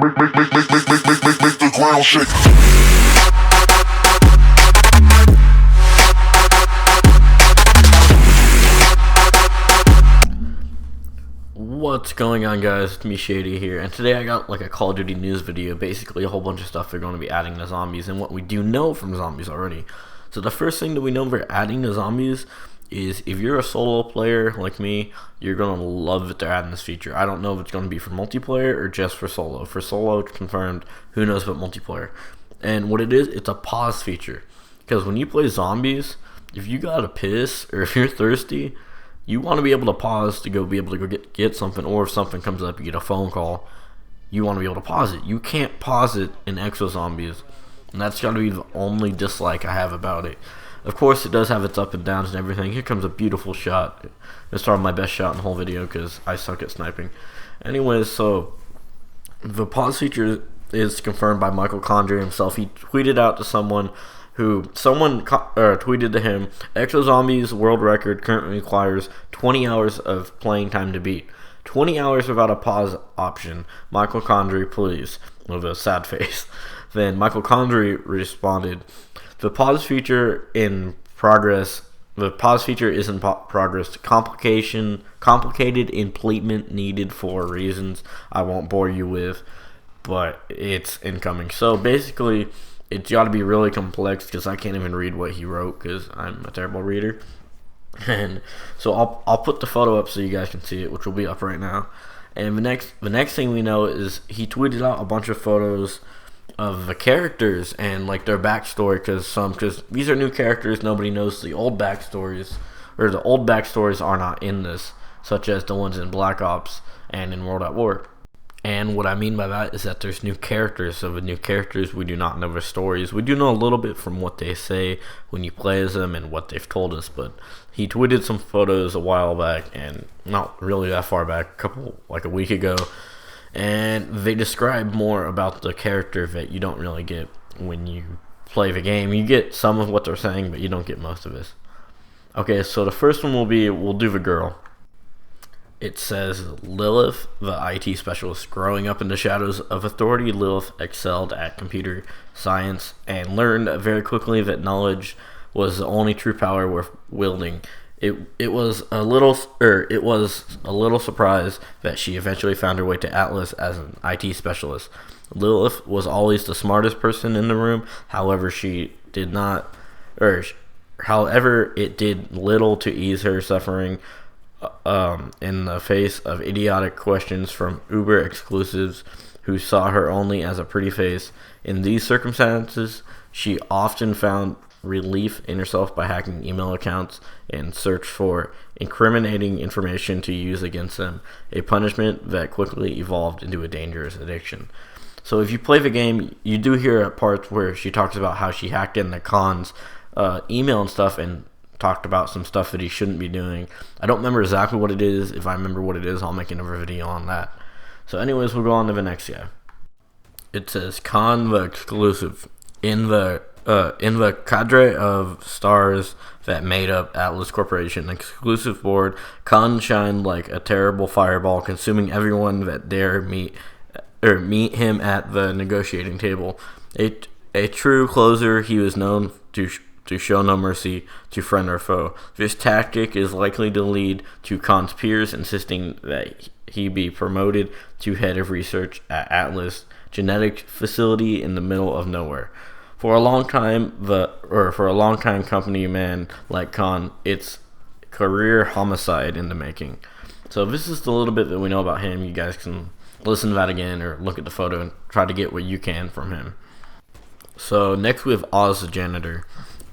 Make the ground shake. What's going on, guys? It's me, Shady here, and today I got like a Call of Duty news video, basically a whole bunch of stuff they're going to be adding to zombies and what we do know from zombies already. So the first thing that we know they're adding to zombies is if you're a solo player like me, you're going to love that they're adding this feature. I don't know if it's going to be for multiplayer or just for solo. For solo, it's confirmed. Who knows about multiplayer? And what it is, it's a pause feature. Because when you play zombies, if you got to piss or if you're thirsty, you want to be able to pause to be able to go get something, or if something comes up, you get a phone call, you want to be able to pause it. You can't pause it in Exo-Zombies, and that's got to be the only dislike I have about it. Of course, it does have its up and downs and everything. Here comes a beautiful shot. It's probably my best shot in the whole video because I suck at sniping. Anyways, so the pause feature is confirmed by Michael KDrew himself. He tweeted out to someone tweeted to him, Exo-Zombies world record currently requires 20 hours of playing time to beat. 20 hours without a pause option. Michael KDrew, please. With a sad face. Then Michael KDrew responded, the pause feature is in progress. Complicated implement needed for reasons I won't bore you with, but it's incoming. So basically, it's got to be really complex because I can't even read what he wrote because I'm a terrible reader. And so I'll put the photo up so you guys can see it, which will be up right now. And the next thing we know is he tweeted out a bunch of photos of the characters and like their backstory, because these are new characters, nobody knows the old backstories, or the old backstories are not in this, such as the ones in Black Ops and in World at War. And what I mean by that is that there's new characters. So with new characters, we do not know their stories. We do know a little bit from what they say when you play as them and what they've told us. But he tweeted some photos a while back, and not really that far back, like a week ago. And they describe more about the character that you don't really get when you play the game. You get some of what they're saying, but you don't get most of it. Okay, so the first one we'll do the girl. It says, Lilith, the IT specialist. Growing up in the shadows of authority, Lilith excelled at computer science and learned very quickly that knowledge was the only true power worth wielding. It was a little surprised that she eventually found her way to Atlas as an IT specialist. Lilith was always the smartest person in the room. However, it did little to ease her suffering in the face of idiotic questions from Uber exclusives who saw her only as a pretty face. In these circumstances, she often found relief in herself by hacking email accounts and search for incriminating information to use against them, a punishment that quickly evolved into a dangerous addiction. So if you play the game, you do hear parts where she talks about how she hacked in the Khan's email and stuff and talked about some stuff that he shouldn't be doing. I don't remember exactly what it is. If I remember what it is, I'll make another video on that. So anyways, we'll go on to the next guy. It says Khan the exclusive. In the cadre of stars that made up Atlas Corporation exclusive board, Khan shined like a terrible fireball, consuming everyone that dare meet him at the negotiating table. A true closer, he was known to show no mercy to friend or foe. This tactic is likely to lead to Khan's peers insisting that he be promoted to head of research at Atlas genetic facility in the middle of nowhere. For a long time, company man like Khan, it's career homicide in the making. So this is the little bit that we know about him. You guys can listen to that again or look at the photo and try to get what you can from him. So next we have Oz the janitor.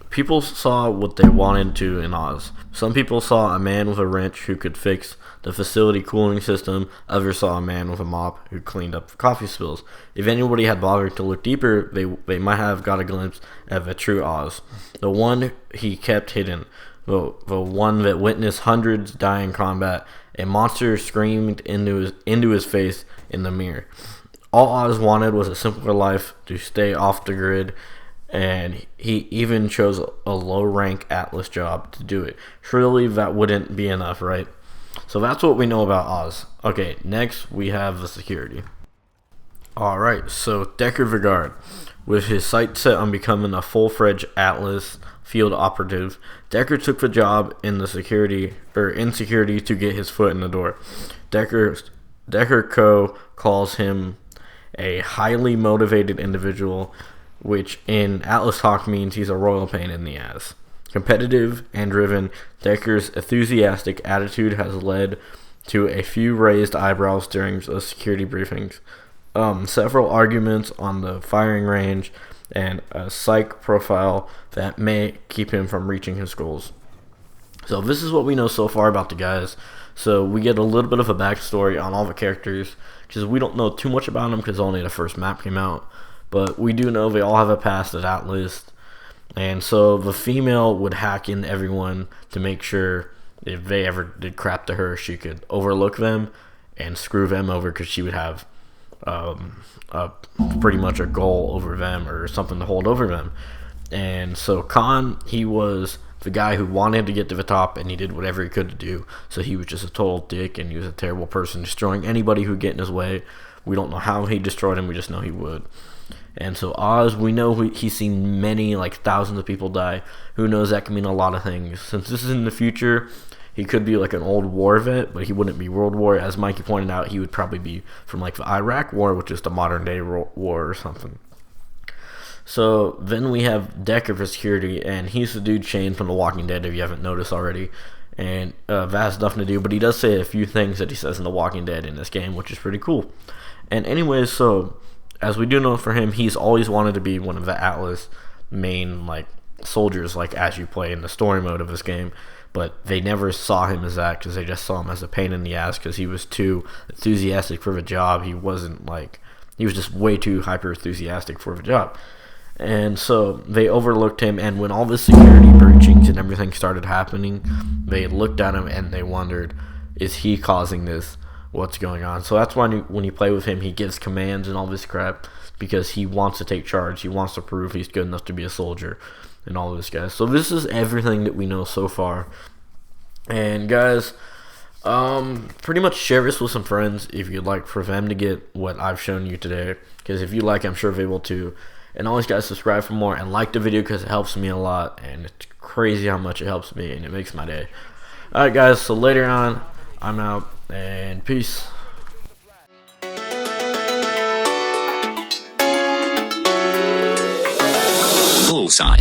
People saw what they wanted to in Oz. Some people saw a man with a wrench who could fix the facility cooling system. Others saw a man with a mop who cleaned up coffee spills. If anybody had bothered to look deeper, they might have got a glimpse of a true Oz. The one he kept hidden. The one that witnessed hundreds die in combat. A monster screamed into his face in the mirror. All Oz wanted was a simpler life, to stay off the grid, and he even chose a low-rank Atlas job to do it. Surely that wouldn't be enough, right? So that's what we know about Oz. Okay, next we have the security. Alright, so Decker Vigard, with his sights set on becoming a full-fledged Atlas field operative, Decker took the job in the security to get his foot in the door. Decker Co. calls him a highly motivated individual, which in Atlas talk means he's a royal pain in the ass. Competitive and driven, Decker's enthusiastic attitude has led to a few raised eyebrows during the security briefings, several arguments on the firing range, and a psych profile that may keep him from reaching his goals. So this is what we know so far about the guys. So we get a little bit of a backstory on all the characters, because we don't know too much about them because only the first map came out. But we do know they all have a past at that list. And so the female would hack in everyone to make sure if they ever did crap to her, she could overlook them and screw them over, because she would have pretty much a goal over them or something to hold over them. And so Khan, he was the guy who wanted to get to the top, and he did whatever he could to do. So he was just a total dick, and he was a terrible person, destroying anybody who would get in his way. We don't know how he destroyed him, we just know he would. And so Oz, we know he's seen many, like thousands of people die. Who knows, that can mean a lot of things. Since this is in the future, he could be like an old war vet, but he wouldn't be World War. As Mikey pointed out, he would probably be from like the Iraq War, which is the modern day war or something. So then we have Decker for security, and he's the dude Shane from The Walking Dead, if you haven't noticed already. And that has nothing to do, but he does say a few things that he says in The Walking Dead in this game, which is pretty cool. And anyways, so as we do know for him, he's always wanted to be one of the Atlas main like soldiers, like as you play in the story mode of this game. But they never saw him as that, because they just saw him as a pain in the ass, because he was too enthusiastic for the job. He was just way too hyper enthusiastic for the job. And so they overlooked him, and when all the security breachings and everything started happening, they looked at him and they wondered, is he causing this? What's going on? So that's why when you play with him, he gives commands and all this crap, because he wants to take charge. He wants to prove he's good enough to be a soldier and all this, guys. So this is everything that we know so far. And guys, pretty much share this with some friends if you'd like for them to get what I've shown you today, because if you like, I'm sure they will too. And always, guys, subscribe for more and like the video, because it helps me a lot, and it's crazy how much it helps me, and it makes my day. Alright guys, so later on, I'm out, and peace. Bullseye.